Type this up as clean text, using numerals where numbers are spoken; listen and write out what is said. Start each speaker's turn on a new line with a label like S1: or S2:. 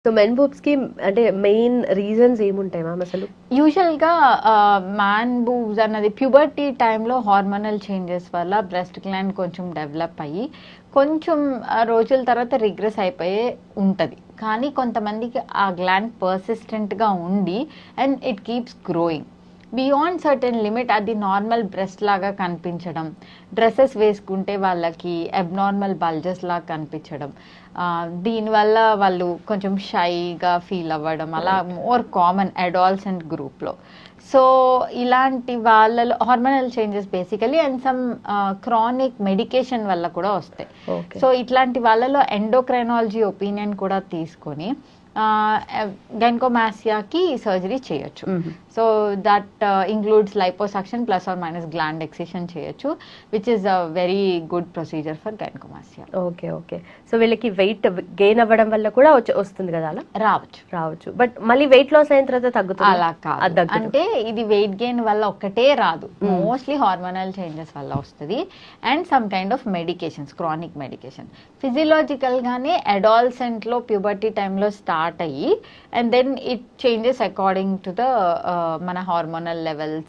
S1: So men boobs కి అంటే main reasons ఏముంటాయి మ్యామ్ అసలు?
S2: యూజువల్గా మ్యాన్ బూబ్స్ అన్నది ప్యూబర్టీ టైంలో హార్మోనల్ చేంజెస్ వల్ల బ్రెస్ట్ గ్లాండ్ కొంచెం డెవలప్ అయ్యి కొంచెం రోజుల తర్వాత రిగ్రెస్ అయిపోయే ఉంటుంది. కానీ కొంతమందికి ఆ గ్లాండ్ పర్సిస్టెంట్గా ఉండి and it keeps growing beyond certain limit. అది నార్మల్ బ్రెస్ట్ లాగా కనిపించడం, డ్రెస్సెస్ వేసుకుంటే వాళ్ళకి అబ్నార్మల్ బల్జెస్ లాగా కనిపించడం, దీనివల్ల వాళ్ళు కొంచెం షైగా ఫీల్ అవ్వడం అలా మోర్ కామన్ అడాల్సెంట్ గ్రూప్లో. సో ఇలాంటి వాళ్ళలో hormonal changes basically and some chronic medication వల్ల కూడా వస్తాయి. సో ఇట్లాంటి వాళ్ళలో ఎండోక్రైనాలజీ ఒపీనియన్ కూడా తీసుకొని గైనకోమాస్టియాకి సర్జరీ చేయొచ్చు. So that includes liposuction plus or minus gland excision చేయొచ్చు, which is a very good procedure for gynaecomastia.
S1: Okay okay. So వీళ్ళకి వెయిట్ గెయిన్ అవ్వడం వల్ల కూడా వస్తుంది కదా? అలా రావచ్చు బట్ మళ్ళీ వెయిట్ లాస్ అయిన తర్వాత తగ్గుతుంది?
S2: అలా కాదు, అంటే ఇది వెయిట్ గెయిన్ వల్ల ఒక్కటే రాదు, మోస్ట్లీ హార్మోనల్ చేంజెస్ వల్ల వస్తుంది and some kind of medications, chronic medication. Physiological గానే అడాల్సెంట్ లో ప్యూబర్టీ టైంలో స్టార్ట్ అయ్యి and then it changes according to the మన హార్మోనల్ లెవెల్స్